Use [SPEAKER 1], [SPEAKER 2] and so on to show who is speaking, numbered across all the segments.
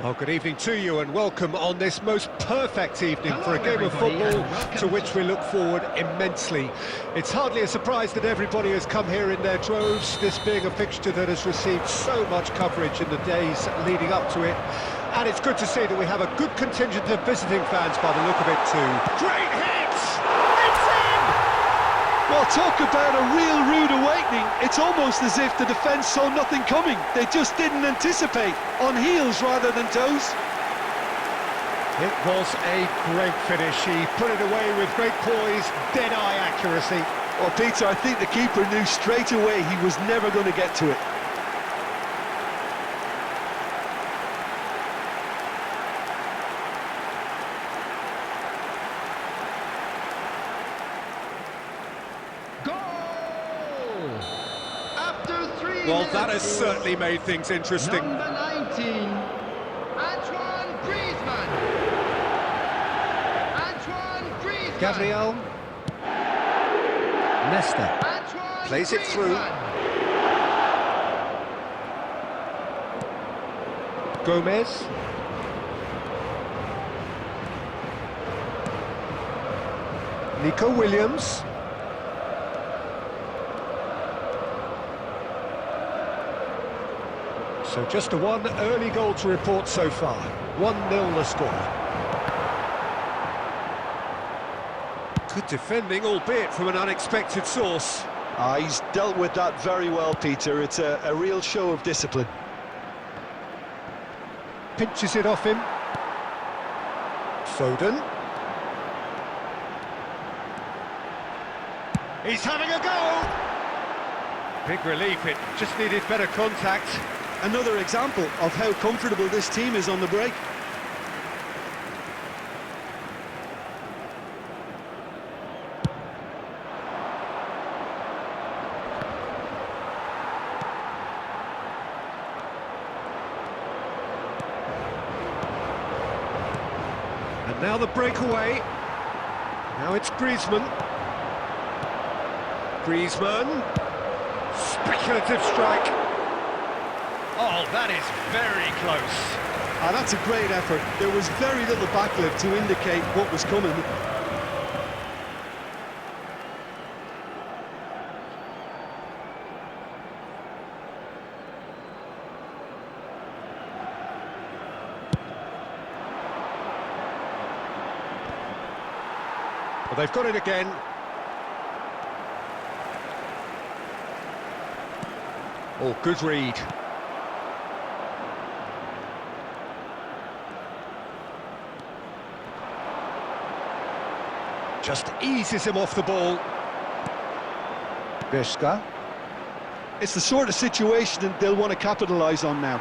[SPEAKER 1] Well, good evening to you and welcome on this most perfect evening for a game of football to which we look forward immensely. It's hardly a surprise that everybody has come here in their droves, this being a fixture that has received so much coverage in the days leading up to it. And it's good to see that we have a good contingent of visiting fans by the look of it too. Great hit! It's in!
[SPEAKER 2] Well, talk about a real rude awakening. It's almost as if the defence saw nothing coming. They just didn't anticipate, on heels rather than toes.
[SPEAKER 1] It was a great finish. He put it away with great poise, dead-eye accuracy.
[SPEAKER 2] Well, Peter, I think the keeper knew straight away he was never going to get to it.
[SPEAKER 1] Well, that has certainly made things interesting.
[SPEAKER 3] Number 19, Antoine Griezmann. Antoine Griezmann.
[SPEAKER 1] Gabriel. Nesta.
[SPEAKER 3] Antoine
[SPEAKER 1] Plays it through. Gomez. Nico Williams. So just a one early goal to report so far. 1-0 the score. Good defending, albeit from an unexpected source.
[SPEAKER 2] He's dealt with that very well, Peter. It's a real show of discipline.
[SPEAKER 1] Pinches it off him. Foden. He's having a go! Big relief, it just needed better contact.
[SPEAKER 2] Another example of how comfortable this team is on the break.
[SPEAKER 1] And now the breakaway. Now it's Griezmann. Griezmann. Speculative strike. Oh, that is very close.
[SPEAKER 2] That's a great effort. There was very little backlift to indicate what was coming.
[SPEAKER 1] Well, they've got it again. Oh, good read. Just eases him off the ball. Bishka.
[SPEAKER 2] It's the sort of situation that they'll want to capitalise on now.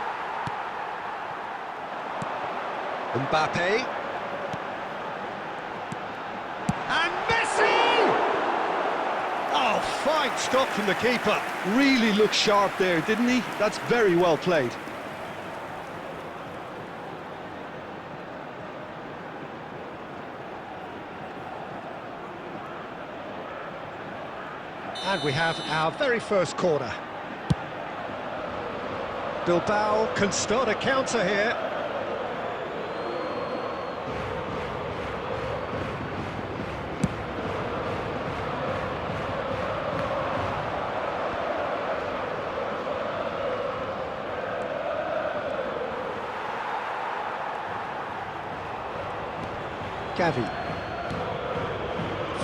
[SPEAKER 1] Mbappe. And Messi! Oh, fine stop from the keeper.
[SPEAKER 2] Really looked sharp there, didn't he? That's very well played.
[SPEAKER 1] And we have our very first corner. Bilbao can start a counter here. Gavi.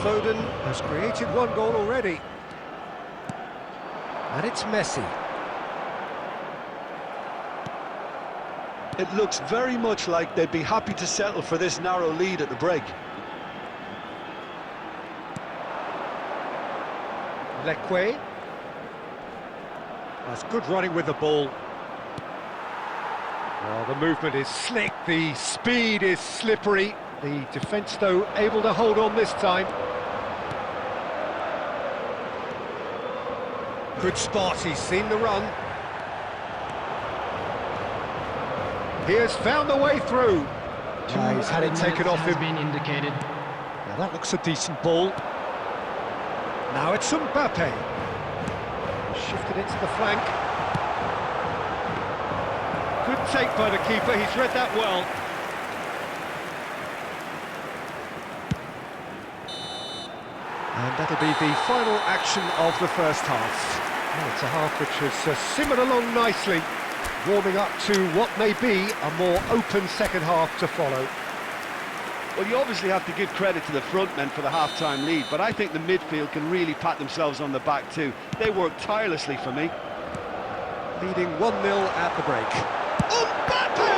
[SPEAKER 1] Foden has created one goal already. And it's Messi.
[SPEAKER 2] It looks very much like they'd be happy to settle for this narrow lead at the break.
[SPEAKER 1] Leque. That's good running with the ball. Well, the movement is slick, the speed is slippery. The defence, though, able to hold on this time. Good spot, he's seen the run. He has found the way through. He's had it taken off him.
[SPEAKER 3] Been indicated.
[SPEAKER 1] Now that looks a decent ball. Now it's Mbappe. Shifted it to the flank. Good take by the keeper, he's read that well. And that'll be the final action of the first half. Well, it's a half which has simmered along nicely, warming up to what may be a more open second half to follow.
[SPEAKER 2] Well, you obviously have to give credit to the front men for the half-time lead, but I think the midfield can really pat themselves on the back too. They work tirelessly for me.
[SPEAKER 1] Leading 1-0 at the break. Mbappe!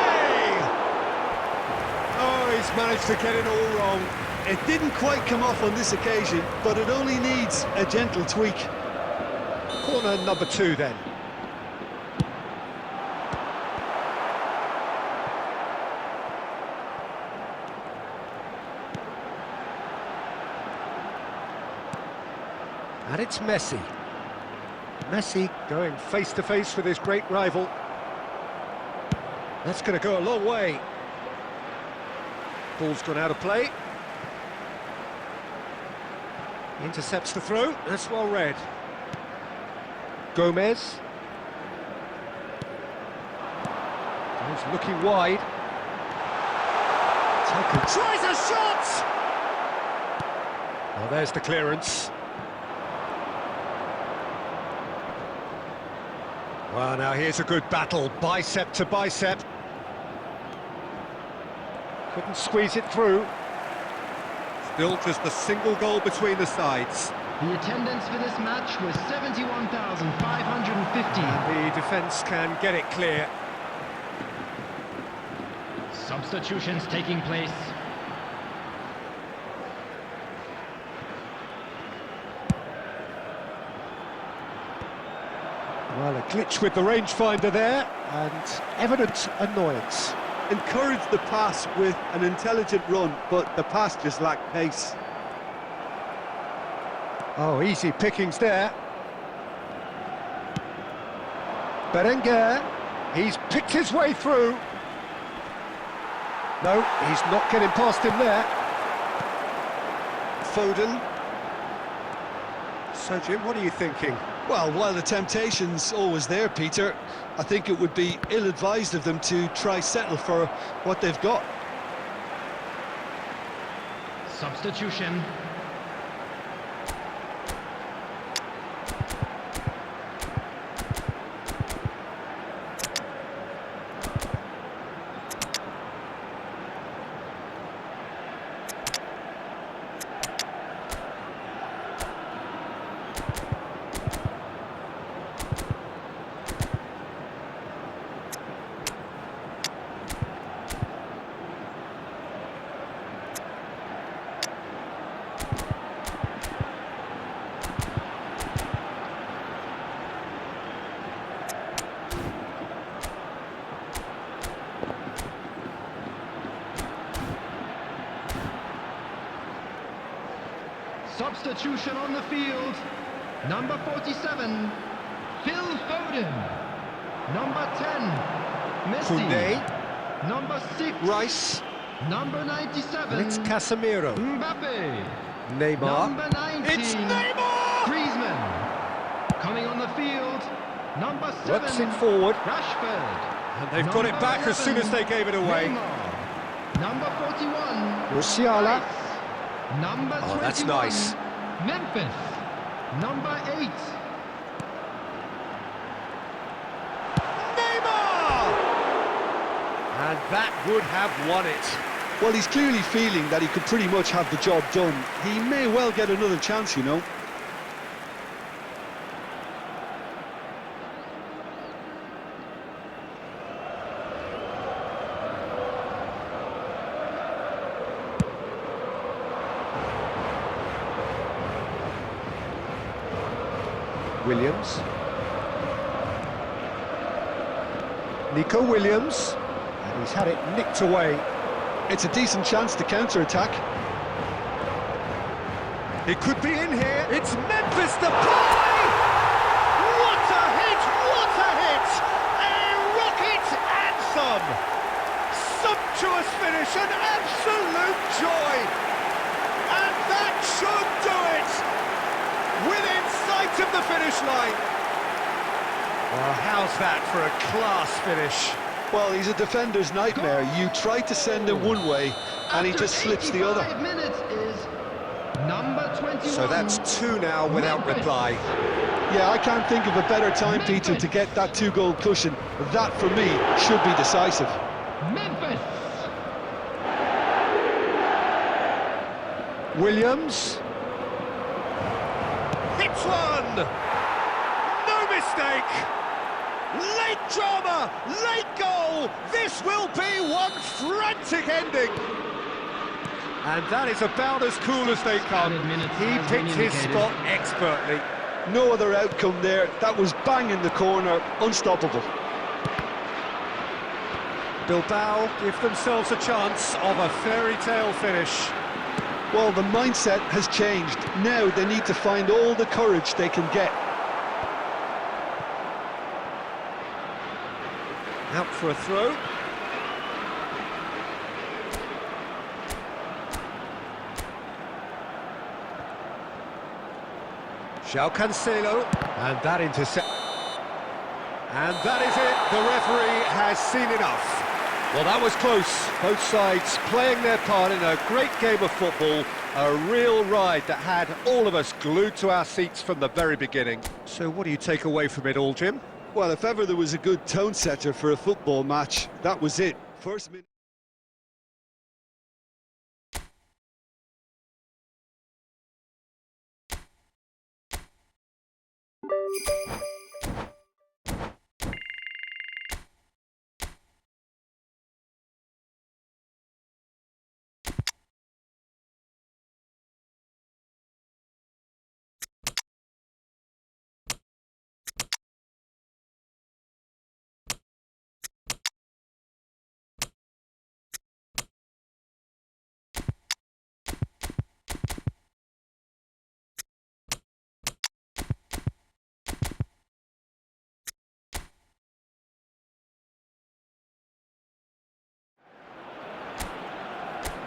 [SPEAKER 1] Oh, he's managed to get it all wrong.
[SPEAKER 2] It didn't quite come off on this occasion, but it only needs a gentle tweak.
[SPEAKER 1] Corner number 2 then. And it's Messi. Messi going face-to-face with his great rival. That's going to go a long way. Ball's gone out of play. Intercepts the throw, that's well read. Gomez. He's looking wide. Taken, tries a shot! Well, there's the clearance. Well, now here's a good battle, bicep to bicep. Couldn't squeeze it through. Still just a single goal between the sides.
[SPEAKER 3] The attendance for this match was 71,550.
[SPEAKER 1] The defence can get it clear.
[SPEAKER 3] Substitutions taking place.
[SPEAKER 1] Well, a glitch with the rangefinder there, and evident annoyance.
[SPEAKER 2] Encouraged the pass with an intelligent run, but the pass just lacked pace.
[SPEAKER 1] Oh, easy pickings there. Berenguer, he's picked his way through. No, he's not getting past him there.
[SPEAKER 2] Foden.
[SPEAKER 1] So, Jim, what are you thinking?
[SPEAKER 2] Well, while the temptation's always there, Peter, I think it would be ill-advised of them to try settle for what they've got.
[SPEAKER 3] Substitution. Substitution on the field. Number 47, Phil Foden. Number 10, Messi.
[SPEAKER 1] Koundé.
[SPEAKER 3] Number 6,
[SPEAKER 1] Rice.
[SPEAKER 3] Number 97,
[SPEAKER 1] And it's Casemiro.
[SPEAKER 3] Mbappe.
[SPEAKER 1] Neymar.
[SPEAKER 3] Number 19,
[SPEAKER 1] It's Neymar!
[SPEAKER 3] Griezmann. Coming on the field, number 7,
[SPEAKER 1] Works it forward.
[SPEAKER 3] Rashford.
[SPEAKER 1] And they've got it back as soon as they gave it away.
[SPEAKER 3] Neymar. Number 41,
[SPEAKER 1] Musiala.
[SPEAKER 3] Rice. Number 21,
[SPEAKER 1] that's nice.
[SPEAKER 3] Memphis. Number 8,
[SPEAKER 1] Neymar! And that would have won it.
[SPEAKER 2] Well, he's clearly feeling that he could pretty much have the job done. He may well get another chance, you know.
[SPEAKER 1] Williams. Nico Williams. And he's had it nicked away.
[SPEAKER 2] It's a decent chance to counter-attack.
[SPEAKER 1] It could be in here. It's Memphis Depay! What a hit! What a hit! A rocket anthem! Sumptuous finish, an absolute joy! And that should do it! Within sight of the finish line. Well, how's that for a class finish?
[SPEAKER 2] Well, he's a defender's nightmare. You try to send him one way, and he just slips the other.
[SPEAKER 3] 85 minutes is number 21.
[SPEAKER 1] So that's 2 now without reply.
[SPEAKER 2] Yeah, I can't think of a better time, Peter, to get that 2-goal cushion. That, for me, should be decisive.
[SPEAKER 3] Memphis.
[SPEAKER 1] Williams. Hits one! No mistake! Late drama, late goal. This will be one frantic ending. And that is about as cool as they come. He picked his spot expertly.
[SPEAKER 2] No other outcome there. That was bang in the corner, unstoppable.
[SPEAKER 1] Bilbao give themselves a chance of a fairy tale finish.
[SPEAKER 2] Well, the mindset has changed. Now they need to find all the courage they can get.
[SPEAKER 1] Out for a throw. João Cancelo, and that intercept. And that is it, the referee has seen enough. Well, that was close. Both sides playing their part in a great game of football, a real ride that had all of us glued to our seats from the very beginning. So what do you take away from it all, Jim?
[SPEAKER 2] Well, if ever there was a good tone setter for a football match, that was it. First minute.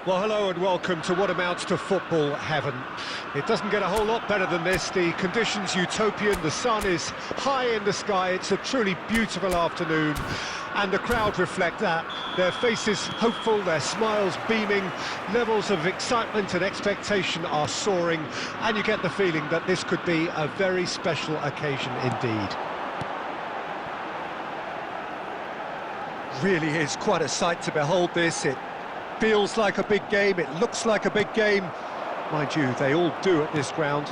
[SPEAKER 1] Well, hello and welcome to what amounts to football heaven. It doesn't get a whole lot better than this. The conditions utopian, the sun is high in the sky, it's a truly beautiful afternoon, and the crowd reflect that. Their faces hopeful, their smiles beaming, levels of excitement and expectation are soaring, and you get the feeling that this could be a very special occasion indeed. Really is quite a sight to behold this. It feels like a big game, it looks like a big game. Mind you, they all do at this ground.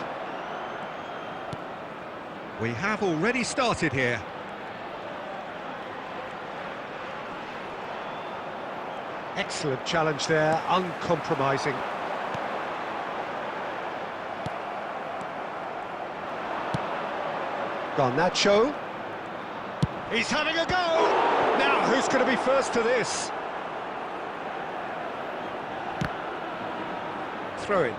[SPEAKER 1] We have already started here. Excellent challenge there, uncompromising. Garnacho. He's having a go! Now, who's going to be first to this? Throw in.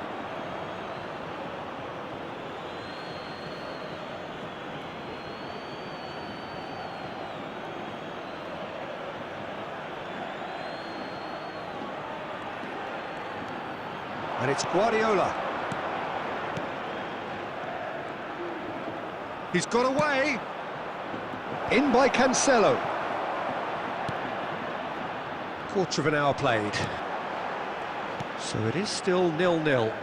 [SPEAKER 1] And it's Guardiola. He's got away. In by Cancelo. Quarter of an hour played. So it is still 0-0.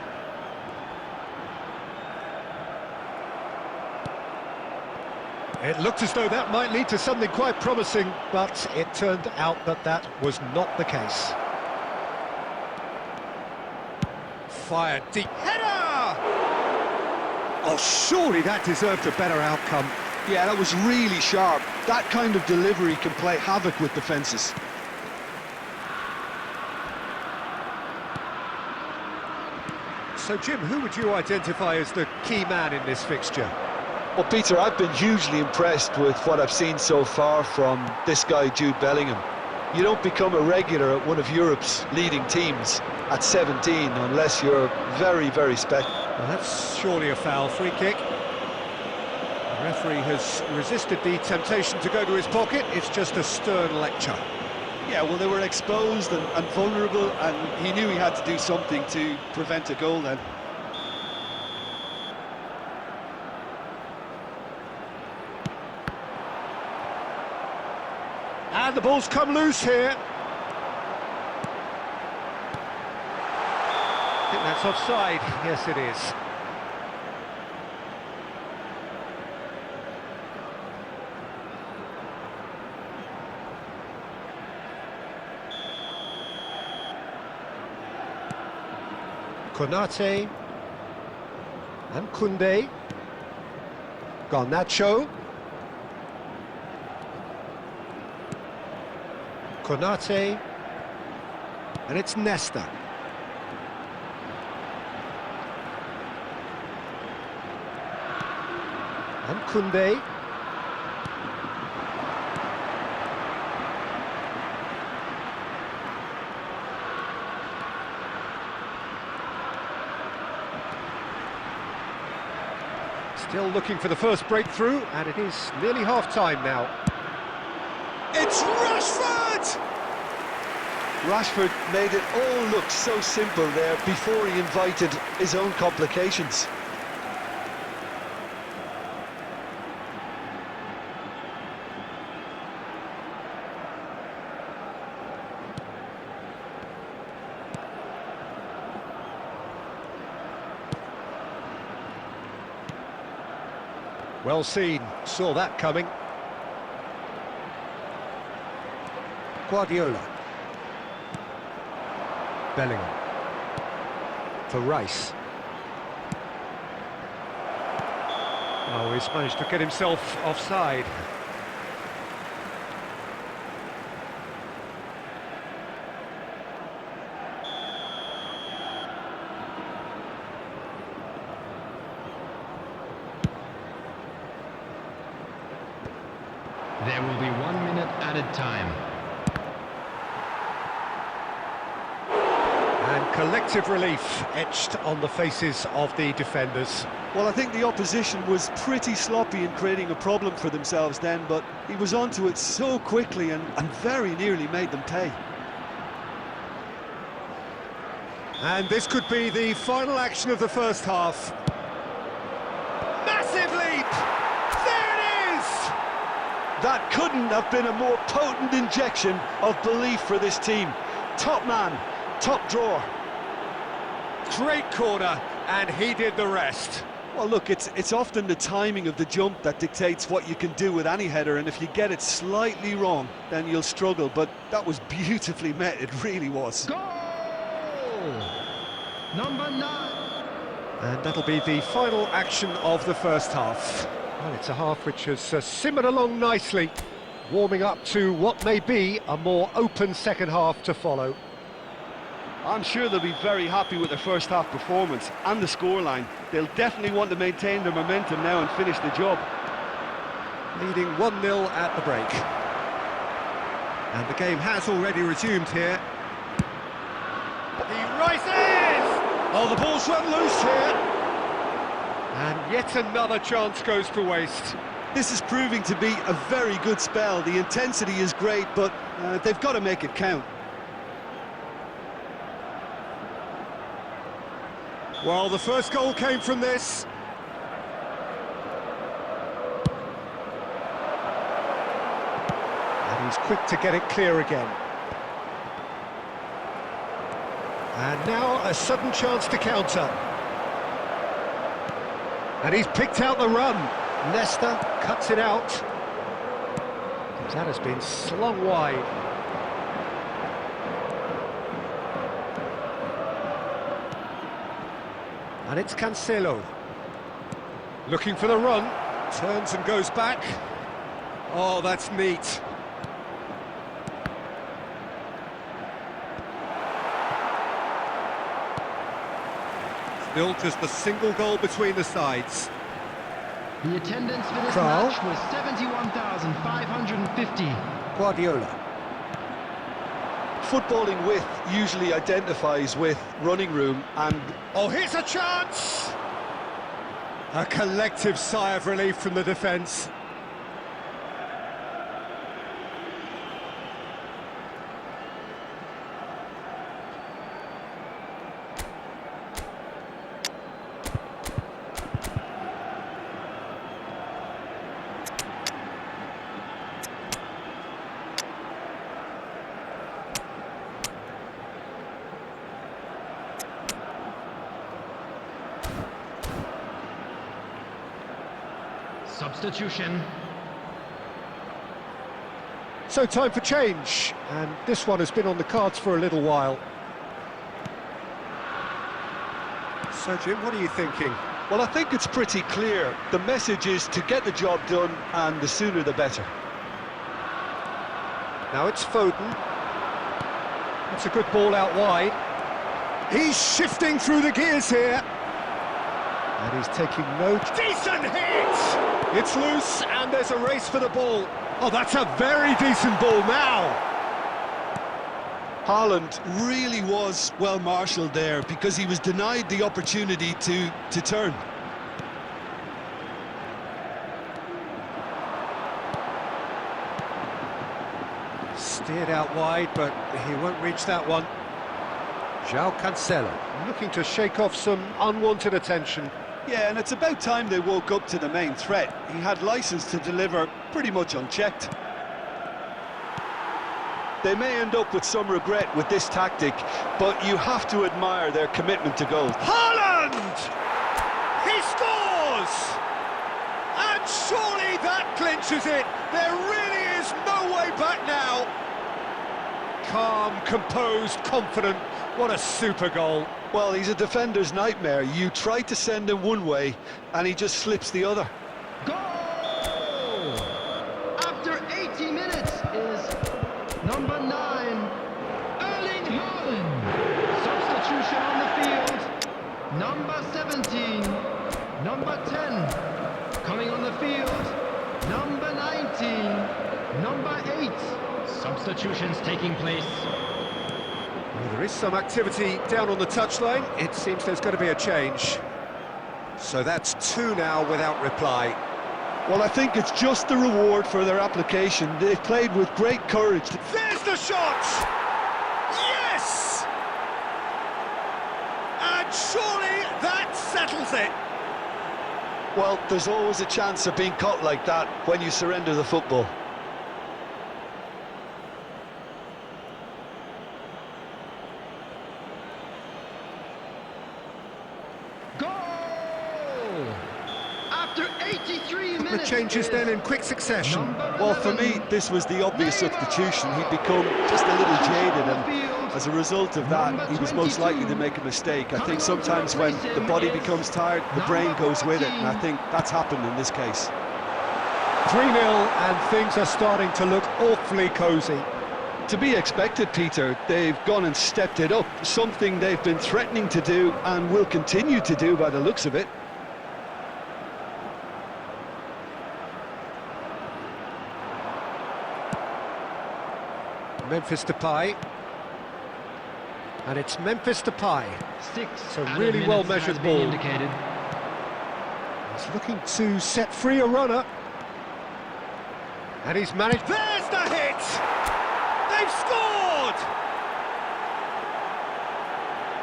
[SPEAKER 1] It looked as though that might lead to something quite promising, but it turned out that that was not the case. Fired deep. Header! Oh, surely that deserved a better outcome.
[SPEAKER 2] Yeah, that was really sharp. That kind of delivery can play havoc with defences.
[SPEAKER 1] So, Jim, who would you identify as the key man in this fixture?
[SPEAKER 2] Well, Peter, I've been hugely impressed with what I've seen so far from this guy, Jude Bellingham. You don't become a regular at one of Europe's leading teams at 17 unless you're very, very special.
[SPEAKER 1] Well, that's surely a foul. Free kick. The referee has resisted the temptation to go to his pocket. It's just a stern lecture.
[SPEAKER 2] Yeah, well, they were exposed and vulnerable, and he knew he had to do something to prevent a goal then.
[SPEAKER 1] And the ball's come loose here. I think that's offside. Yes, it is. Konate and Koundé. Garnacho. Konate, and it's Nesta. And Koundé. Still looking for the first breakthrough, and it is nearly half-time now. It's Rashford!
[SPEAKER 2] Rashford made it all look so simple there before he invited his own complications.
[SPEAKER 1] Well seen, saw that coming. Guardiola. Bellingham. For Rice. Oh, he's managed to get himself offside.
[SPEAKER 3] There will be 1 minute added time.
[SPEAKER 1] And collective relief etched on the faces of the defenders.
[SPEAKER 2] Well, I think the opposition was pretty sloppy in creating a problem for themselves then, but he was onto it so quickly and very nearly made them pay.
[SPEAKER 1] And this could be the final action of the first half. Massive leap! There it is!
[SPEAKER 2] That couldn't have been a more potent injection of belief for this team. Top man, top drawer.
[SPEAKER 1] Great corner, and he did the rest.
[SPEAKER 2] Well, look, it's often the timing of the jump that dictates what you can do with any header, and if you get it slightly wrong, then you'll struggle. But that was beautifully met, it really was.
[SPEAKER 3] Goal! Number 9.
[SPEAKER 1] And that'll be the final action of the first half. Well, it's a half which has simmered along nicely, warming up to what may be a more open second half to follow.
[SPEAKER 2] I'm sure they'll be very happy with their first half performance and the scoreline. They'll definitely want to maintain their momentum now and finish the job.
[SPEAKER 1] Leading 1-0 at the break. And the game has already resumed here. He rises! Oh, the ball's run loose here. And yet another chance goes to waste.
[SPEAKER 2] This is proving to be a very good spell. The intensity is great, but they've got to make it count.
[SPEAKER 1] Well, the first goal came from this. And he's quick to get it clear again. And now a sudden chance to counter. And he's picked out the run. Nesta cuts it out. That has been slung wide. And it's Cancelo. Looking for the run. Turns and goes back. Oh, that's neat. Still just a single goal between the sides.
[SPEAKER 3] The attendance for this
[SPEAKER 1] Kral.
[SPEAKER 3] match was 71,550.
[SPEAKER 1] Guardiola.
[SPEAKER 2] Footballing width usually identifies with running room, and
[SPEAKER 1] Oh, here's a chance! A collective sigh of relief from the defence.
[SPEAKER 3] Substitution.
[SPEAKER 1] So time for change, and this one has been on the cards for a little while. So Jim, what are you thinking?
[SPEAKER 2] well, I think it's pretty clear. The message is to get the job done, and the sooner the better.
[SPEAKER 1] Now it's Foden. That's a good ball out wide. He's shifting through the gears here. And he's taking no... Decent hit! It's loose, and there's a race for the ball. Oh, that's a very decent ball now.
[SPEAKER 4] Haaland really was well marshalled there because he was denied the opportunity to turn.
[SPEAKER 1] Steered out wide, but he won't reach that one. João Cancelo looking to shake off some unwanted attention.
[SPEAKER 4] Yeah, and it's about time they woke up to the main threat. He had licence to deliver pretty much unchecked.
[SPEAKER 2] They may end up with some regret with this tactic, but you have to admire their commitment to goal.
[SPEAKER 1] Haaland! He scores! And surely that clinches it. There really is no way back now. Calm, composed, confident. What a super goal.
[SPEAKER 2] Well, he's a defender's nightmare. You try to send him one way, and he just slips the other.
[SPEAKER 3] Goal! After 80 minutes is number 9, Erling Haaland. Substitution on the field. Number 17, number 10. Coming on the field, number 19, number 8. Substitutions taking place.
[SPEAKER 1] Well, there is some activity down on the touchline. It seems there's going to be a change. So that's 2 now without reply.
[SPEAKER 2] Well, I think it's just the reward for their application. They've played with great courage.
[SPEAKER 1] There's the shot! Yes! And surely that settles it.
[SPEAKER 2] Well, there's always a chance of being caught like that when you surrender the football.
[SPEAKER 3] Goal! After 83 minutes.
[SPEAKER 1] The changes then in quick succession.
[SPEAKER 2] Well, for me, this was the obvious substitution. He'd become just a little jaded, and as a result of that, he was most likely to make a mistake. I think sometimes when the body becomes tired, the brain goes with it, and I think that's happened in this case.
[SPEAKER 1] 3-0, and things are starting to look awfully cosy.
[SPEAKER 2] To be expected, Peter. They've gone and stepped it up, something they've been threatening to do and will continue to do by the looks of it.
[SPEAKER 1] Memphis Depay. And it's Memphis Depay.
[SPEAKER 3] 6
[SPEAKER 1] It's a
[SPEAKER 3] added
[SPEAKER 1] really
[SPEAKER 3] minutes
[SPEAKER 1] well-measured
[SPEAKER 3] has been
[SPEAKER 1] ball.
[SPEAKER 3] indicated.
[SPEAKER 1] He's looking to set free a runner. And he's managed... There's the hit! They've scored!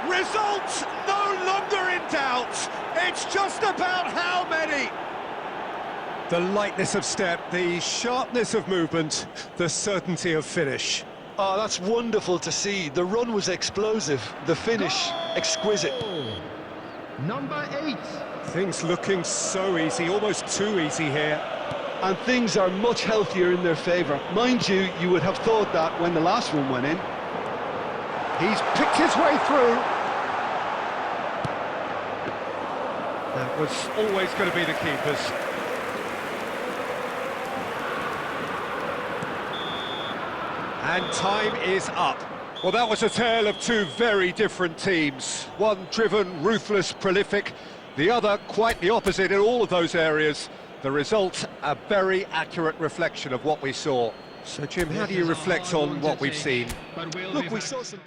[SPEAKER 1] Results no longer in doubt. It's just about how many. The lightness of step, the sharpness of movement, the certainty of finish.
[SPEAKER 2] Oh, that's wonderful to see. The run was explosive, the finish exquisite.
[SPEAKER 3] Number 8.
[SPEAKER 1] Things looking so easy, almost too easy here.
[SPEAKER 4] And things are much healthier in their favour. Mind you, you would have thought that when the last one went in.
[SPEAKER 1] He's picked his way through. That was always going to be the keeper's. And time is up. Well, that was a tale of two very different teams. One driven, ruthless, prolific. The other quite the opposite in all of those areas. The result, a very accurate reflection of what we saw. So, Jim, how do you reflect on what we've seen?
[SPEAKER 4] Look, we saw some...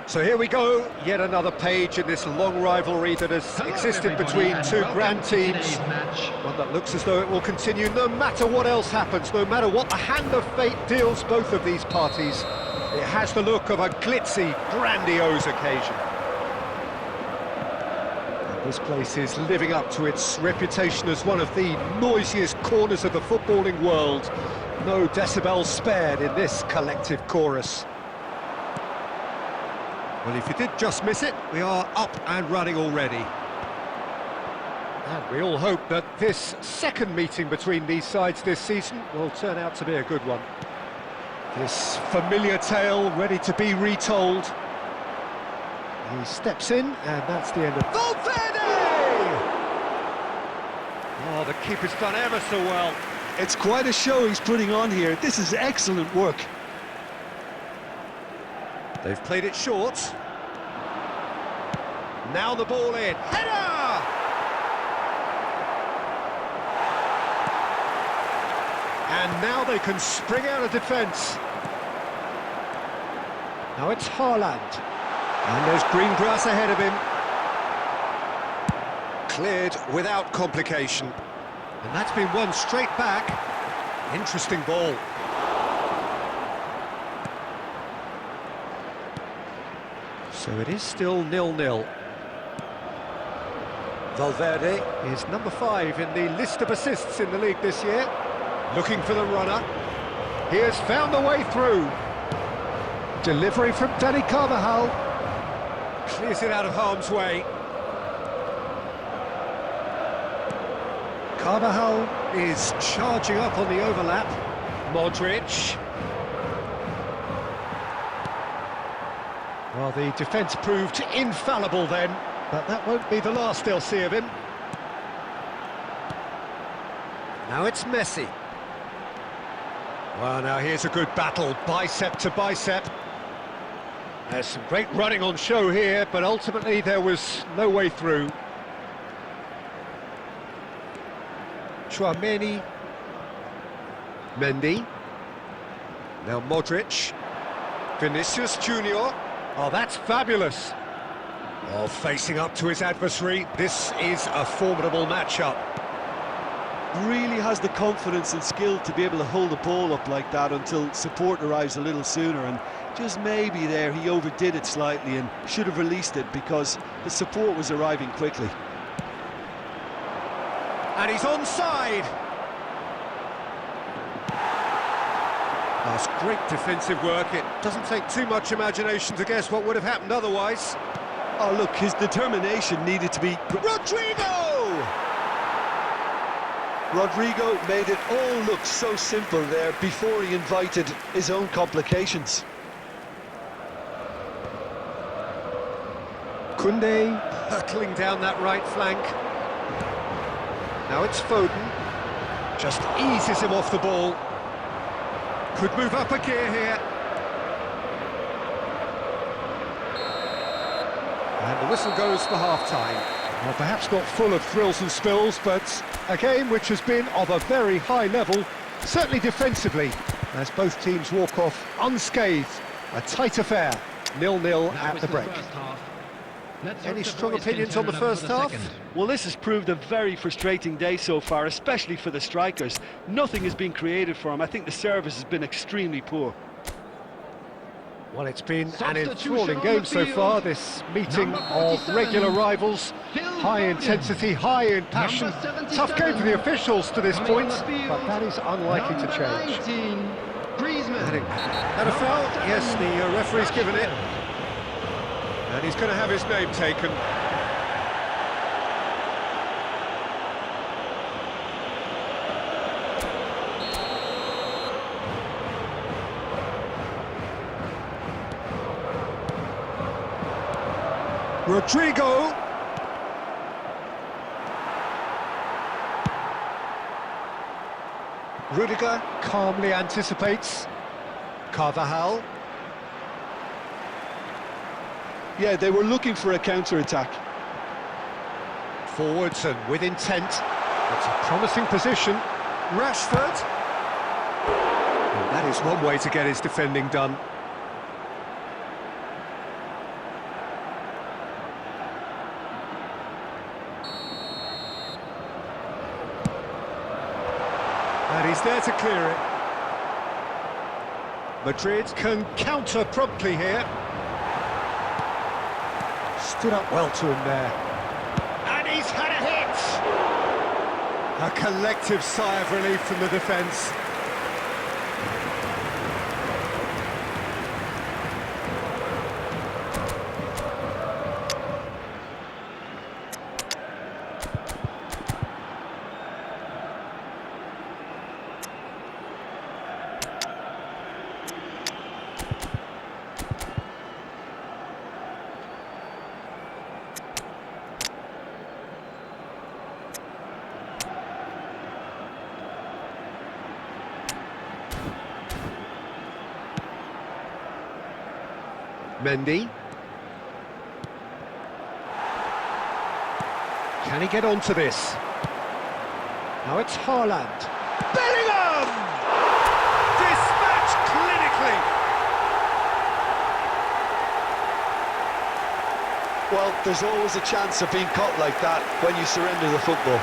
[SPEAKER 1] So here we go, yet another page in this long rivalry that has existed between two grand teams. One that looks as though it will continue no matter what else happens, no matter what the hand of fate deals both of these parties. It has the look of a glitzy, grandiose occasion. And this place is living up to its reputation as one of the noisiest corners of the footballing world. No decibels spared in this collective chorus. Well, if you did just miss it, we are up and running already. And we all hope that this second meeting between these sides this season will turn out to be a good one. This familiar tale ready to be retold. He steps in, and that's the end of... Valverde! Oh, the keeper's done ever so well.
[SPEAKER 4] It's quite a show he's putting on here. This is excellent work.
[SPEAKER 1] They've played it short. Now the ball in. Header! And now they can spring out of defence. Now it's Haaland. And there's green grass ahead of him. Cleared without complication. And that's been won straight back. Interesting ball. So it is still 0-0. Valverde is number 5 in the list of assists in the league this year. Looking for the runner. He has found the way through. Delivery from Dani Carvajal. Clears it out of harm's way. Carvajal is charging up on the overlap. Modric. Well, the defence proved infallible then, but that won't be the last they'll see of him. Now it's Messi. Well, now here's a good battle, bicep to bicep. There's some great running on show here, but ultimately there was no way through. Tchouaméni. Mendy. Now Modric. Vinicius Junior. Oh, that's fabulous. Oh, facing up to his adversary, this is a formidable matchup.
[SPEAKER 4] Really has the confidence and skill to be able to hold the ball up like that until support arrives a little sooner, and just maybe there he overdid it slightly and should have released it because the support was arriving quickly.
[SPEAKER 1] And he's onside. That's great defensive work. It doesn't take too much imagination to guess what would have happened otherwise.
[SPEAKER 4] Oh, look, his determination needed to be...
[SPEAKER 1] Rodrigo!
[SPEAKER 2] Rodrigo made it all look so simple there before he invited his own complications.
[SPEAKER 1] Koundé hurtling down that right flank. Now it's Foden. Just eases him off the ball. Could move up a gear here. And the whistle goes for half-time. Well, perhaps not full of thrills and spills, but a game which has been of a very high level, certainly defensively, as both teams walk off unscathed. A tight affair, 0-0 at the break. Any strong opinions on the first half?
[SPEAKER 4] Well, this has proved a very frustrating day so far, especially for the strikers. Nothing has been created for them. I think the service has been extremely poor.
[SPEAKER 1] Well, it's been an enthralling game so far, this meeting of regular rivals. High intensity, high in passion. Tough game for the officials to this point, but that is unlikely to change. And a foul? Yes, the referee's given it. And he's going to have his name taken. Rodrigo. Rudiger calmly anticipates. Carvajal.
[SPEAKER 4] Yeah, they were looking for a counter-attack.
[SPEAKER 1] Forwards and with intent. It's a promising position. Rashford. And that is one way to get his defending done. And he's there to clear it. Madrid can counter promptly here. Stood up well to him there. And he's had a hit! A collective sigh of relief from the defence. Mendy. Can he get onto this? Now it's Haaland. Bellingham! Dispatched clinically!
[SPEAKER 2] Well, there's always a chance of being caught like that when you surrender the football.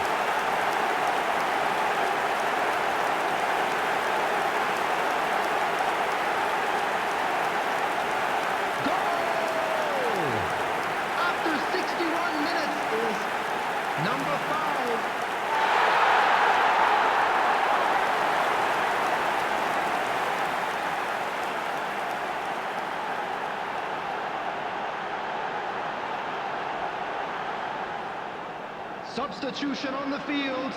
[SPEAKER 3] Number 5. Substitution on the field.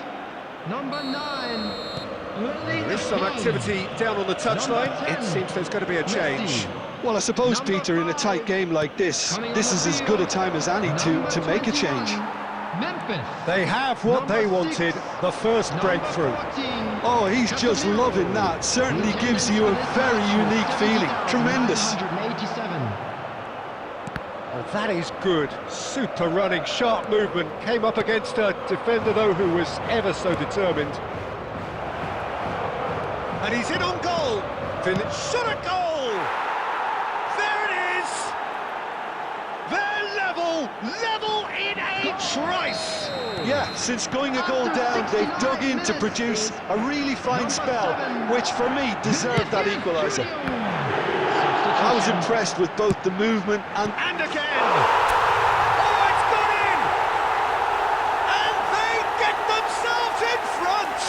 [SPEAKER 3] Number 9.
[SPEAKER 1] There is some activity down on the touchline. It seems there's going to be a change.
[SPEAKER 4] Well, I suppose, Peter, in a tight game like this is as good a time as any to make a change.
[SPEAKER 1] They have what they wanted, the first breakthrough.
[SPEAKER 4] Oh, he's just loving that. Certainly gives you a very unique feeling. Tremendous.
[SPEAKER 1] Oh, that is good. Super running, sharp movement. Came up against a defender, though, who was ever so determined. And he's in on goal. Shot at goal. There it is. They're level in a trice.
[SPEAKER 2] Yeah, since going a goal down, they've dug in to produce a really fine spell, which for me deserved that equaliser. I was impressed with both the movement and
[SPEAKER 1] again. Oh, it's gone in. And they get themselves in front.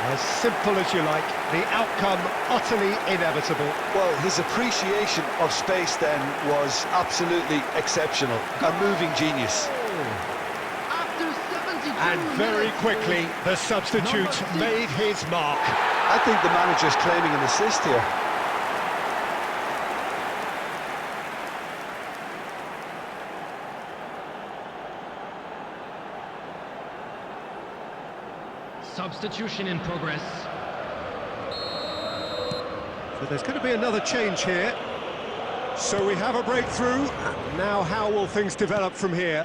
[SPEAKER 1] As simple as you like, the outcome utterly inevitable.
[SPEAKER 2] well, his appreciation of space then was absolutely exceptional. A moving genius.
[SPEAKER 3] After 72
[SPEAKER 1] And very
[SPEAKER 3] minutes,
[SPEAKER 1] quickly, the substitute made his mark.
[SPEAKER 2] I think the manager's claiming an assist here.
[SPEAKER 3] Substitution in progress.
[SPEAKER 1] So there's going to be another change here. So we have a breakthrough. Now how will things develop from here?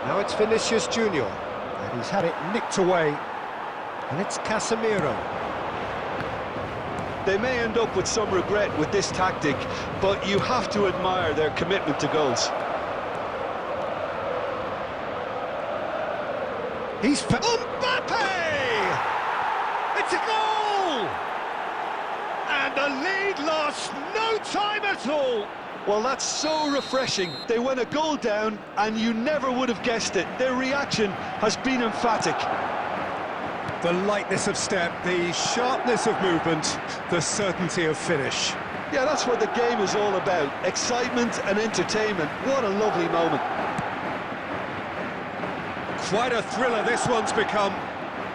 [SPEAKER 1] Now it's Vinicius Junior, and he's had it nicked away. And it's Casemiro.
[SPEAKER 2] They may end up with some regret with this tactic, but you have to admire their commitment to goals.
[SPEAKER 1] He's Mbappe! It's a goal! And the lead lost no time at all.
[SPEAKER 2] Well, that's so refreshing. They went a goal down, and you never would have guessed it. Their reaction has been emphatic.
[SPEAKER 1] The lightness of step, the sharpness of movement, the certainty of finish.
[SPEAKER 2] Yeah, that's what the game is all about. Excitement and entertainment. What a lovely moment.
[SPEAKER 1] Quite a thriller this one's become.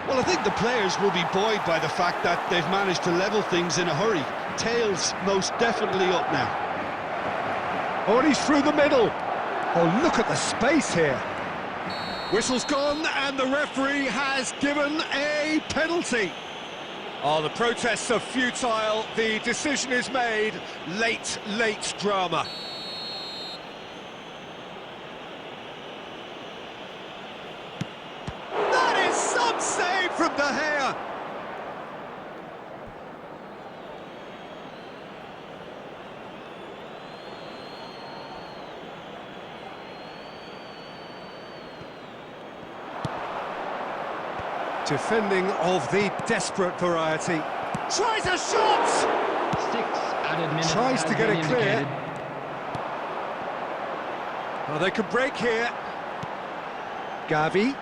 [SPEAKER 4] Well, I think the players will be buoyed by the fact that they've managed to level things in a hurry. Tails most definitely up now.
[SPEAKER 1] Oh, and he's through the middle. Oh, look at the space here. Whistle's gone, and the referee has given a penalty. Oh, the protests are futile. The decision is made. Late drama. That is some save from De Gea. Defending of the desperate variety. Tries a shot!
[SPEAKER 3] 6 added minutes.
[SPEAKER 1] Tries to get it clear.
[SPEAKER 3] Indicated.
[SPEAKER 1] Oh, they could break here. Gavi.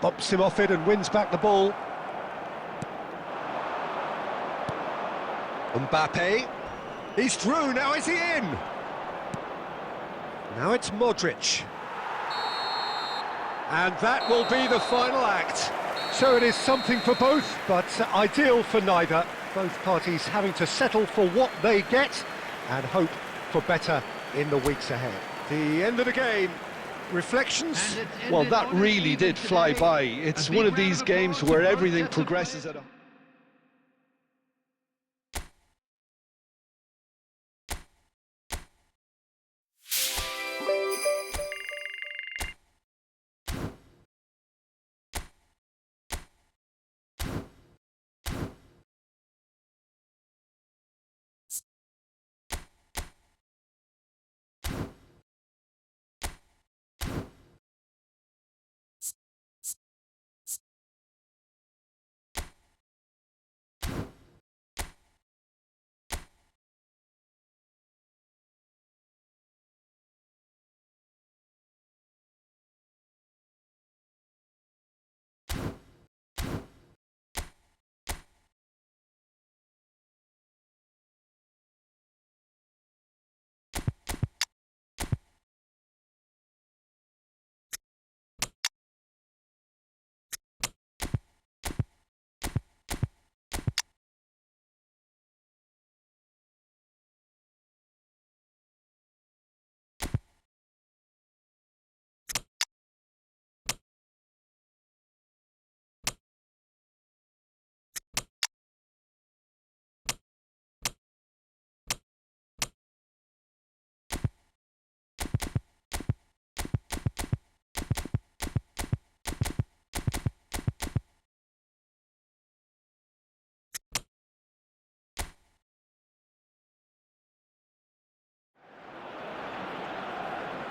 [SPEAKER 1] Bops him off it and wins back the ball. Mbappe. He's through, now is he in? Now it's Modric. And that will be the final act. So it is something for both, but ideal for neither. Both parties having to settle for what they get and hope for better in the weeks ahead. The end of the game. Reflections?
[SPEAKER 2] Well, that really did fly by. It's one of these games where everything progresses at a...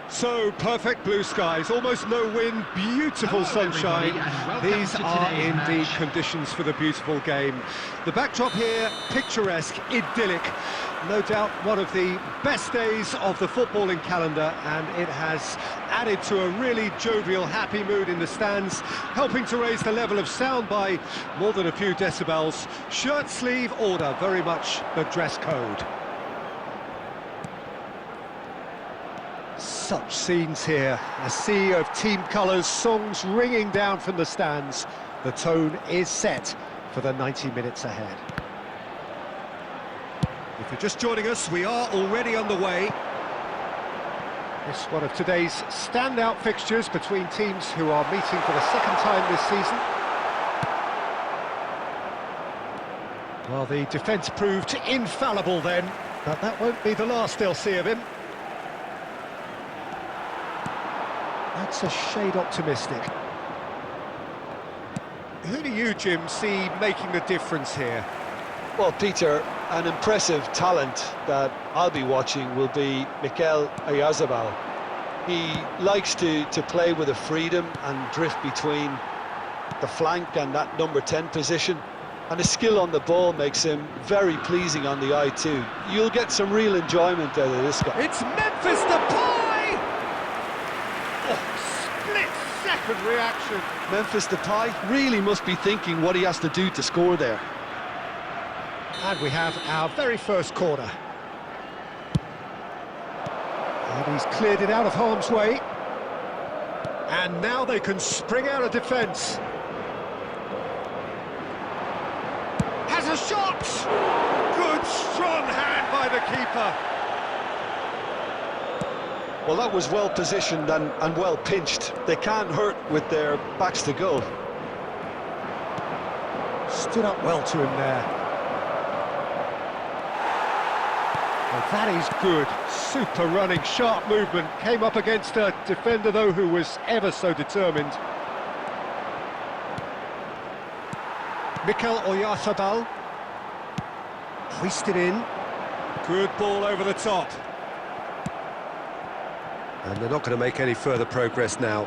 [SPEAKER 1] So, perfect blue skies, almost no wind, beautiful
[SPEAKER 3] Hello,
[SPEAKER 1] sunshine.
[SPEAKER 3] everybody, and welcome
[SPEAKER 1] These
[SPEAKER 3] to
[SPEAKER 1] are
[SPEAKER 3] today's
[SPEAKER 1] indeed
[SPEAKER 3] match.
[SPEAKER 1] conditions for the beautiful game. The backdrop here, picturesque, idyllic. No doubt one of the best days of the footballing calendar, and it has added to a really jovial, happy mood in the stands, helping to raise the level of sound by more than a few decibels. Shirt sleeve order, very much the dress code. Such scenes here, a sea of team colours, songs ringing down from the stands. The tone is set for the 90 minutes ahead. If you're just joining us, we are already underway. It's one of today's standout fixtures between teams who are meeting for the second time this season. Well, the defence proved infallible then, but that won't be the last they'll see of him. That's a shade optimistic. Who do you, Jim, see making the difference here?
[SPEAKER 2] Well, Peter, an impressive talent that I'll be watching will be Mikel Oyarzabal. He likes to play with a freedom and drift between the flank and that number 10 position. And his skill on the ball makes him very pleasing on the eye too. You'll get some real enjoyment out of this guy.
[SPEAKER 1] It's Memphis Depay! Split-second reaction.
[SPEAKER 4] Memphis Depay really must be thinking what he has to do to score there.
[SPEAKER 1] And we have our very first corner. And he's cleared it out of harm's way. And now they can spring out of defence. Has a shot! Good, strong hand by the keeper.
[SPEAKER 2] Well, that was well positioned and well pinched. They can't hurt with their backs to goal.
[SPEAKER 1] Stood up well to him there. Well, that is good. Super running, sharp movement. Came up against a defender, though, who was ever so determined. Mikel Oyarzabal. Hoisted in. Good ball over the top.
[SPEAKER 5] And they're not going to make any further progress now.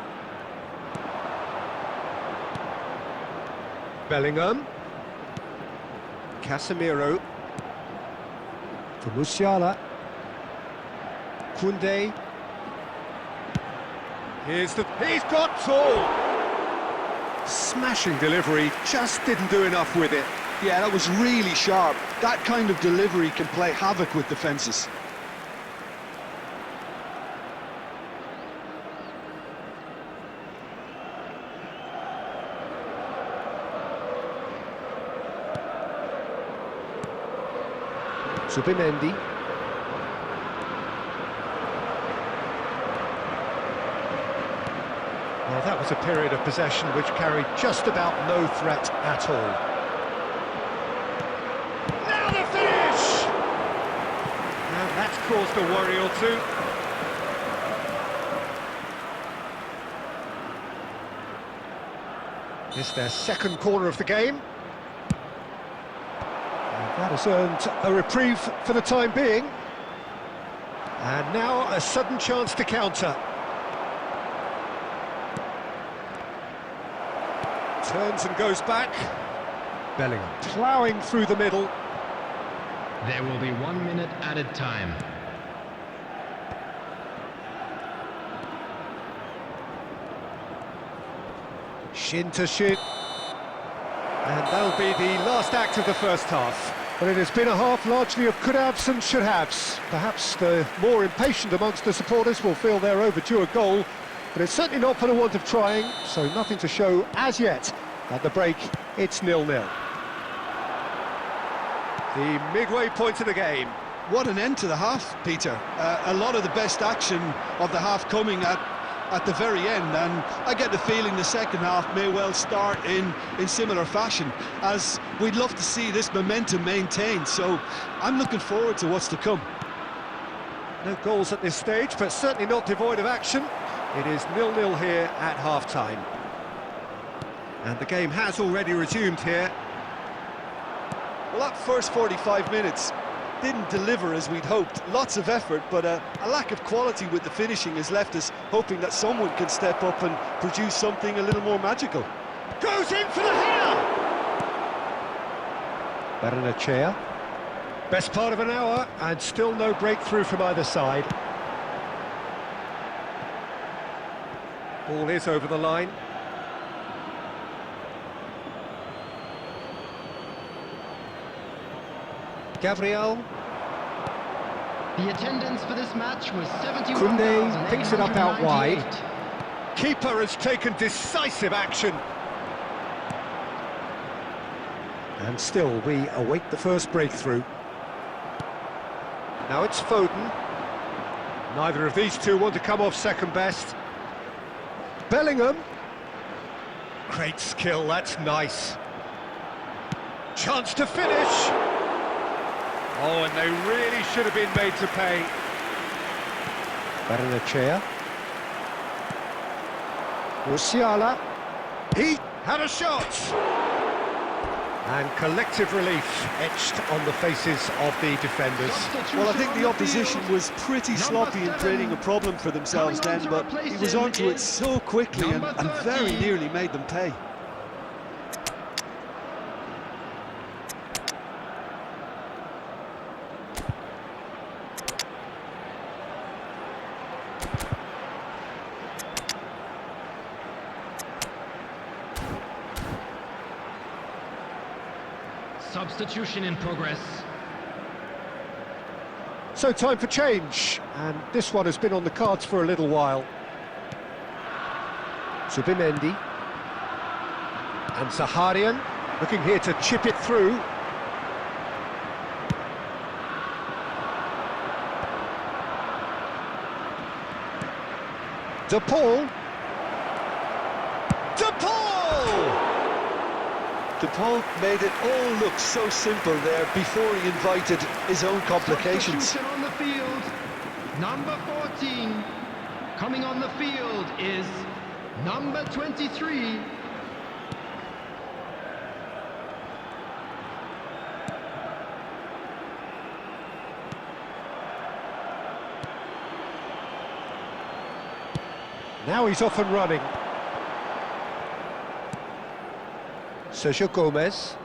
[SPEAKER 1] Bellingham. Casemiro. For Musiala. Koundé. He's got all. Smashing delivery, just didn't do enough with it.
[SPEAKER 4] Yeah, that was really sharp. That kind of delivery can play havoc with defences.
[SPEAKER 1] Zubimendi. Well, that was a period of possession which carried just about no threat at all. Now the finish! And that's caused a worry or two. It's their second corner of the game. That has earned a reprieve for the time being. And now a sudden chance to counter. Turns and goes back. Bellingham ploughing through the middle.
[SPEAKER 3] There will be 1 minute added time.
[SPEAKER 1] Shin to shin. And that'll be the last act of the first half. But it has been a half largely of could-haves and should-haves. Perhaps the more impatient amongst the supporters will feel they're overdue a goal, but it's certainly not for the want of trying, so nothing to show as yet. At the break, it's 0-0. The midway point of the game.
[SPEAKER 4] What an end to the half, Peter. A lot of the best action of the half coming at the very end, and I get the feeling the second half may well start in similar fashion, as we'd love to see this momentum maintained, so I'm looking forward to what's to come.
[SPEAKER 1] No goals at this stage, but certainly not devoid of action. It is 0-0 here at half-time. And the game has already resumed here.
[SPEAKER 2] Well, that first 45 minutes didn't deliver as we'd hoped. Lots of effort, but a lack of quality with the finishing has left us hoping that someone can step up and produce something a little more magical.
[SPEAKER 1] Goes in for the header! Barrenechea. Best part of an hour, and still no breakthrough from either side. Ball is over the line. Gabriel.
[SPEAKER 3] The attendance for this match was
[SPEAKER 1] Kunde picks it up out wide.
[SPEAKER 3] 71,898.
[SPEAKER 1] Keeper has taken decisive action. And still, we await the first breakthrough. Now it's Foden. Neither of these two want to come off second best. Bellingham. Great skill, that's nice. Chance to finish. Oh, and they really should have been made to pay. Barrenechea. Musiala. He had a shot. And collective relief etched on the faces of the defenders.
[SPEAKER 4] Well, I think the opposition was pretty sloppy in creating a problem for themselves then, but he was onto it so quickly and very nearly made them pay.
[SPEAKER 3] Substitution in progress.
[SPEAKER 1] So time for change, and this one has been on the cards for a little while. Subimendi. And Zaharian, looking here to chip it through. De Paul. De Paul!
[SPEAKER 2] DePaul made it all look so simple there before he invited his own complications.
[SPEAKER 3] Substitution on the field. Number 14. Coming on the field is number 23.
[SPEAKER 1] Now he's off and running. Sergio Gomez.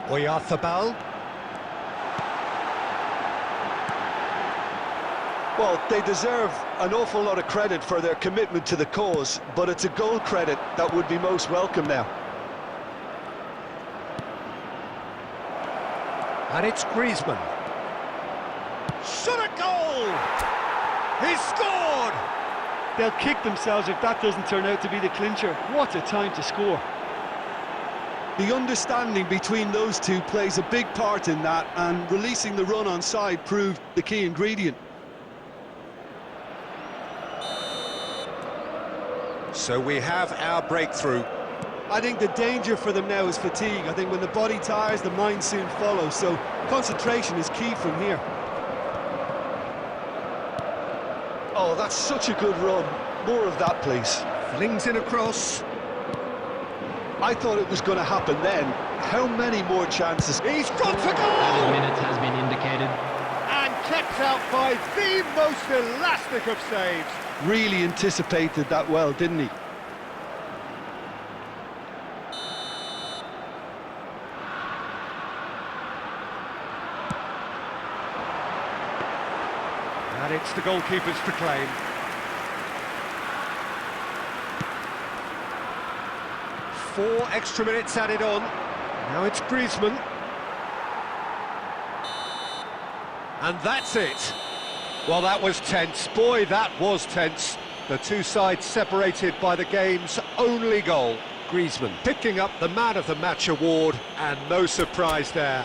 [SPEAKER 1] Oyarzabal.
[SPEAKER 2] Well, they deserve an awful lot of credit for their commitment to the cause, but it's a goal credit that would be most welcome now.
[SPEAKER 1] And it's Griezmann. Shot a goal! He scored!
[SPEAKER 4] They'll kick themselves if that doesn't turn out to be the clincher. What a time to score. The understanding between those two plays a big part in that, and releasing the run on side proved the key ingredient.
[SPEAKER 5] So we have our breakthrough.
[SPEAKER 4] I think the danger for them now is fatigue. I think when the body tires, the mind soon follows, so concentration is key from here.
[SPEAKER 2] Oh, that's such a good run. More of that, please.
[SPEAKER 1] Flings in across.
[SPEAKER 2] I thought it was going to happen then. How many more chances?
[SPEAKER 1] He's got to
[SPEAKER 3] Added
[SPEAKER 1] go!
[SPEAKER 3] minutes has been indicated.
[SPEAKER 1] And kept out by the most elastic of saves.
[SPEAKER 2] Really anticipated that well, didn't he?
[SPEAKER 1] And it's the goalkeeper's to claim. Four extra minutes added on. Now it's Griezmann. And that's it. Well, that was tense. Boy, that was tense. The two sides separated by the game's only goal. Griezmann picking up the Man of the Match award, and no surprise there.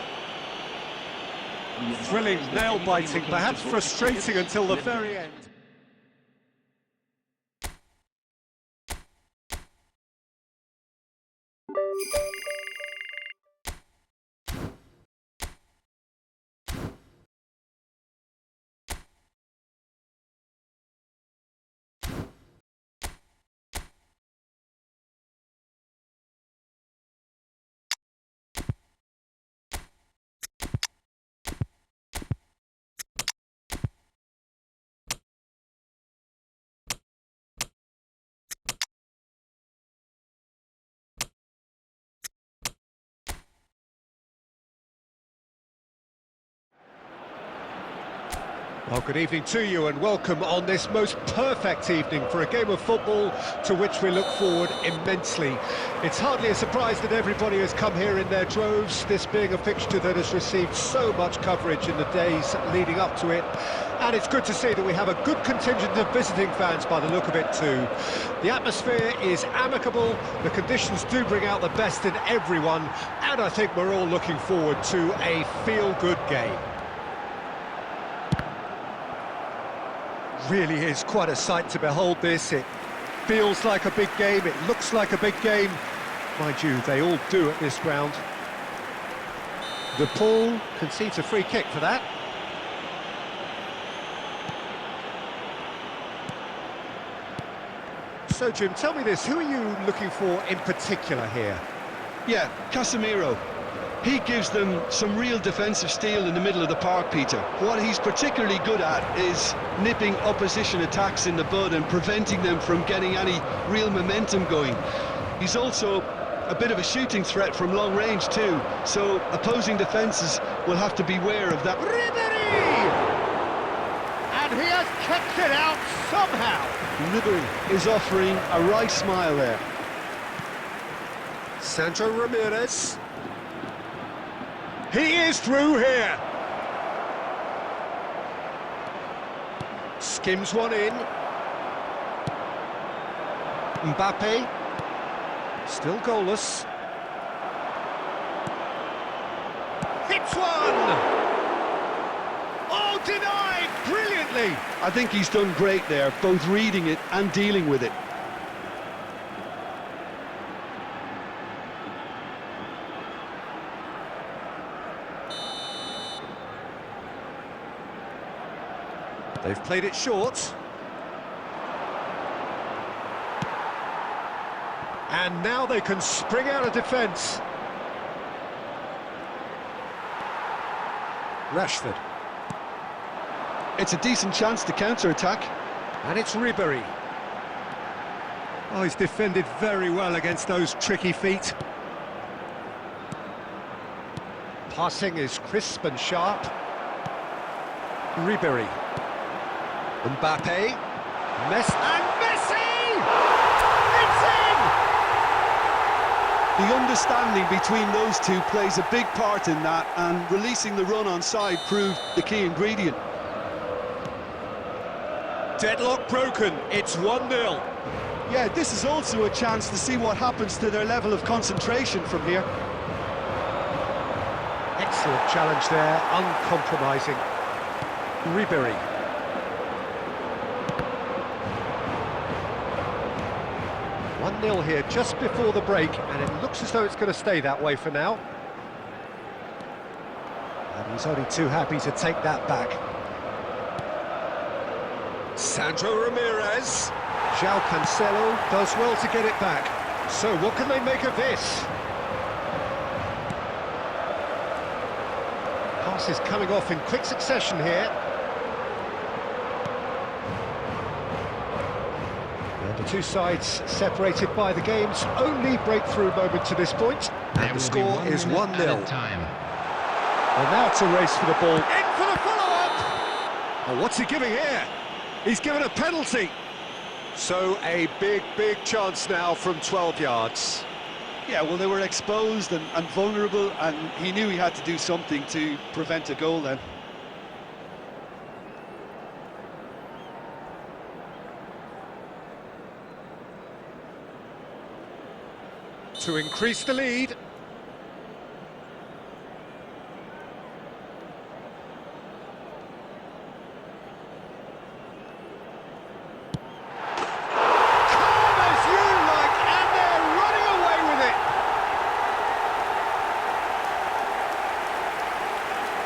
[SPEAKER 1] Thrilling, nail-biting, perhaps frustrating until the very end. Well, good evening to you and welcome on this most perfect evening for a game of football to which we look forward immensely. It's hardly a surprise that everybody has come here in their droves, this being a fixture that has received so much coverage in the days leading up to it. And it's good to see that we have a good contingent of visiting fans by the look of it too. The atmosphere is amicable, the conditions do bring out the best in everyone, and I think we're all looking forward to a feel-good game. Really is quite a sight to behold this. It feels like a big game, it looks like a big game. Mind you, they all do at this ground. DePaul concedes a free kick for that. So Jim, tell me this, who are you looking for in particular here?
[SPEAKER 4] Yeah, Casemiro. He gives them some real defensive steel in the middle of the park, Peter. What he's particularly good at is nipping opposition attacks in the bud and preventing them from getting any real momentum going. He's also a bit of a shooting threat from long range too, so opposing defences will have to beware of that.
[SPEAKER 1] Ribery! And he has kept it out somehow!
[SPEAKER 4] Ribery is offering a wry smile there.
[SPEAKER 1] Sandro Ramirez. He is through here. Skims one in. Mbappe. Still goalless. Hits one! Oh, denied! Brilliantly!
[SPEAKER 4] I think he's done great there, both reading it and dealing with it.
[SPEAKER 1] They've played it short. And now they can spring out of defence. Rashford.
[SPEAKER 4] It's a decent chance to counter-attack.
[SPEAKER 1] And it's Ribery. Oh, he's defended very well against those tricky feet. Passing is crisp and sharp. Ribery. Mbappe. And Messi! It's in!
[SPEAKER 4] The understanding between those two plays a big part in that, and releasing the run on side proved the key ingredient.
[SPEAKER 1] Deadlock broken, it's 1-0.
[SPEAKER 4] Yeah, this is also a chance to see what happens to their level of concentration from here.
[SPEAKER 1] Excellent challenge there, uncompromising. Ribery. One 1-0 here just before the break, and it looks as though it's going to stay that way for now. And he's only too happy to take that back. Sandro Ramirez. João Cancelo does well to get it back. So what can they make of this? Passes coming off in quick succession here. And the two sides separated by the game's only breakthrough moment to this point. And the score is 1-0. And now it's a race for the ball. In for the follow-up! Oh, what's he giving here? He's given a penalty. So a big chance now from 12 yards.
[SPEAKER 4] Yeah, well, they were exposed and vulnerable, and he knew he had to do something to prevent a goal then.
[SPEAKER 1] To increase the lead.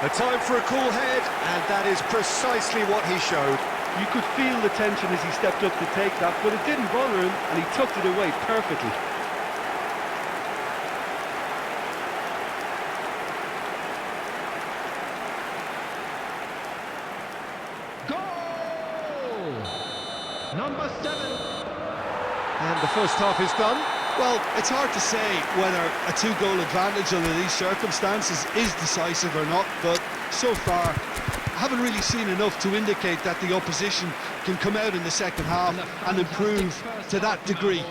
[SPEAKER 1] A time for a cool head, and that is precisely what he showed.
[SPEAKER 4] You could feel the tension as he stepped up to take that, but it didn't bother him, and he tucked it away perfectly.
[SPEAKER 3] Goal! Number 7.
[SPEAKER 1] And the first half is done.
[SPEAKER 4] Well, it's hard to say whether a two-goal advantage under these circumstances is decisive or not, but so far haven't really seen enough to indicate that the opposition can come out in the second half and improve to that degree.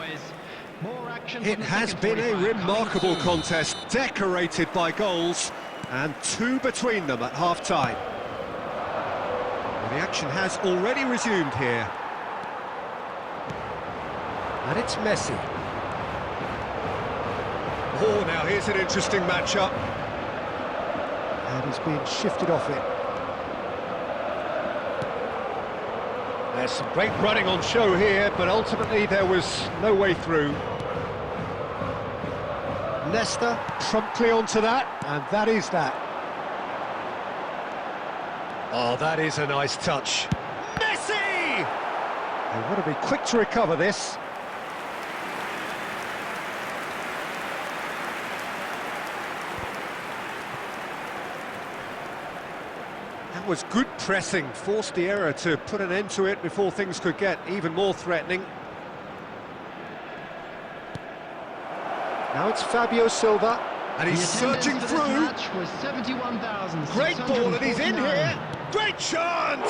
[SPEAKER 1] It has been a remarkable contest, decorated by goals, and 2 between them at half-time. Well, the action has already resumed here. And it's Messi. Oh, now here's an interesting matchup. And he's being shifted off it. There's some great running on show here, but ultimately there was no way through. Nesta promptly onto that, and that is that. Oh, that is a nice touch. Messi! They want to be quick to recover this. That was good pressing, forced the error to put an end to it before things could get even more threatening. Now it's Fabio Silva, and he's surging through. Great ball, and he's in here. Great chance!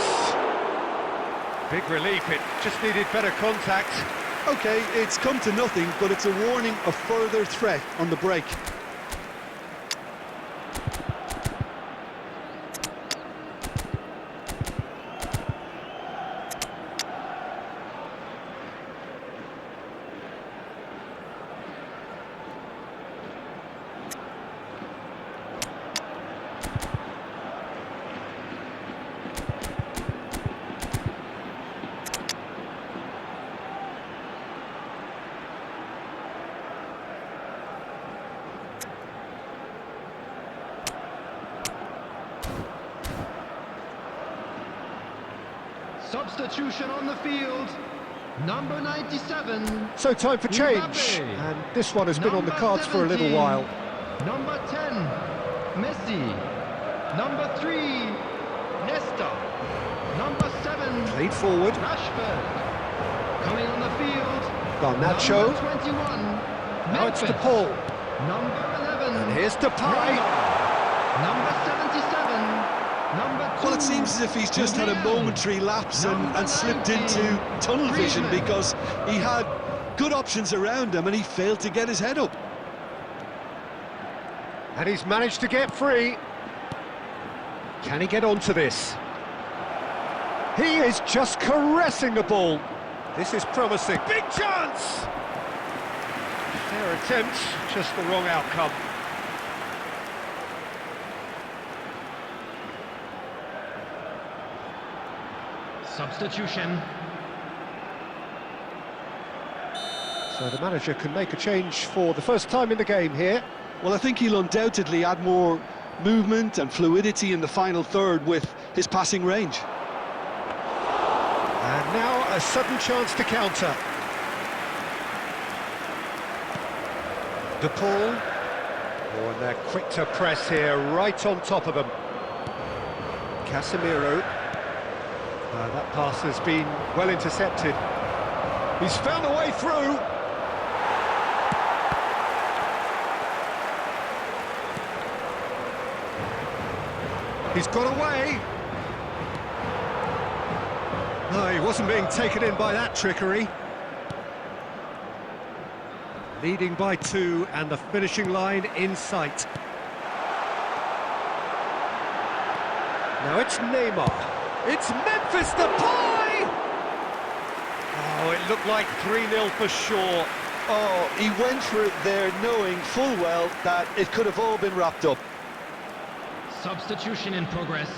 [SPEAKER 1] Big relief, it just needed better contact.
[SPEAKER 4] OK, it's come to nothing, but it's a warning of further threat on the break.
[SPEAKER 3] Substitution on the field, number 97.
[SPEAKER 1] So time for change,
[SPEAKER 3] Mbappe.
[SPEAKER 1] and this one has been on the
[SPEAKER 3] Number
[SPEAKER 1] cards for a little
[SPEAKER 3] 17,
[SPEAKER 1] while.
[SPEAKER 3] Number 10, Messi. Number 3, Nesta. Number 7,
[SPEAKER 1] Played forward.
[SPEAKER 3] Rashford. Coming on the field,
[SPEAKER 1] Garnacho.
[SPEAKER 3] number 21,
[SPEAKER 1] Now it's
[SPEAKER 3] Memphis.
[SPEAKER 1] DePaul.
[SPEAKER 3] Number 11,
[SPEAKER 1] And here's Depay.
[SPEAKER 3] number 77, number 2.
[SPEAKER 4] Well, it seems as if he's just had a momentary lapse and slipped into tunnel vision because he had good options around him and he failed to get his head up.
[SPEAKER 1] And he's managed to get free. Can he get onto this? He is just caressing the ball. This is promising. Big chance! Fair attempt, just the wrong outcome.
[SPEAKER 3] Substitution.
[SPEAKER 1] So the manager can make a change for the first time in the game here.
[SPEAKER 4] Well, I think he'll undoubtedly add more movement and fluidity in the final third with his passing range.
[SPEAKER 1] And now a sudden chance to counter. DePaul. Oh, and they're quick to press here, right on top of them. Casemiro. That pass has been well intercepted. He's found a way through. He's got away. No, he wasn't being taken in by that trickery. Leading by 2 and the finishing line in sight. Now it's Neymar. It's Memphis Depay! Oh, it looked like 3-0 for sure.
[SPEAKER 2] Oh, he went for it there knowing full well that it could have all been wrapped up.
[SPEAKER 3] Substitution in progress.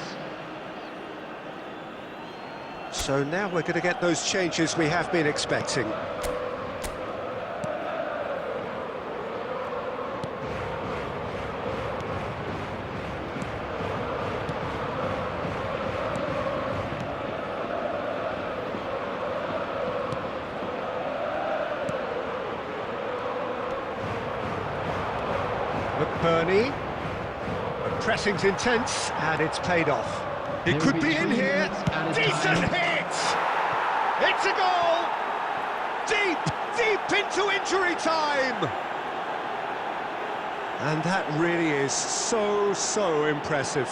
[SPEAKER 1] So now we're going to get those changes we have been expecting. McBurney. The pressing's intense and it's paid off. It could be in here. Decent hit! It's a goal! Deep into injury time! And that really is so impressive.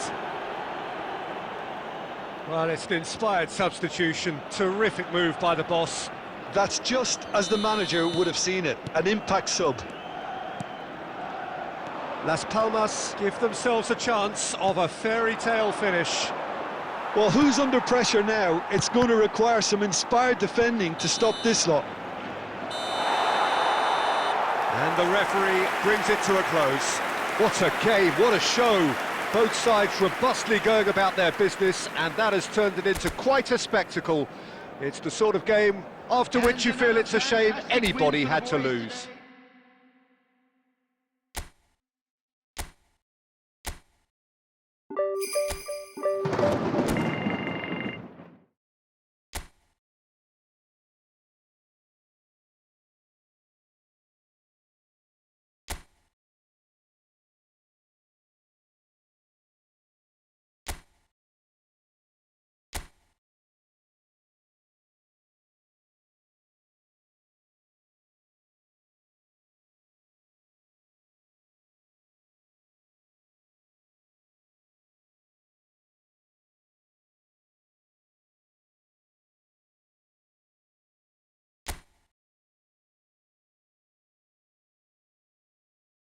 [SPEAKER 1] Well, it's an inspired substitution. Terrific move by the boss.
[SPEAKER 2] That's just as the manager would have seen it, an impact sub.
[SPEAKER 1] Las Palmas give themselves a chance of a fairy tale finish.
[SPEAKER 2] Well, who's under pressure now? It's going to require some inspired defending to stop this lot.
[SPEAKER 1] And the referee brings it to a close. What a game, what a show. Both sides robustly going about their business, and that has turned it into quite a spectacle. It's the sort of game after which you feel it's a shame anybody had to lose.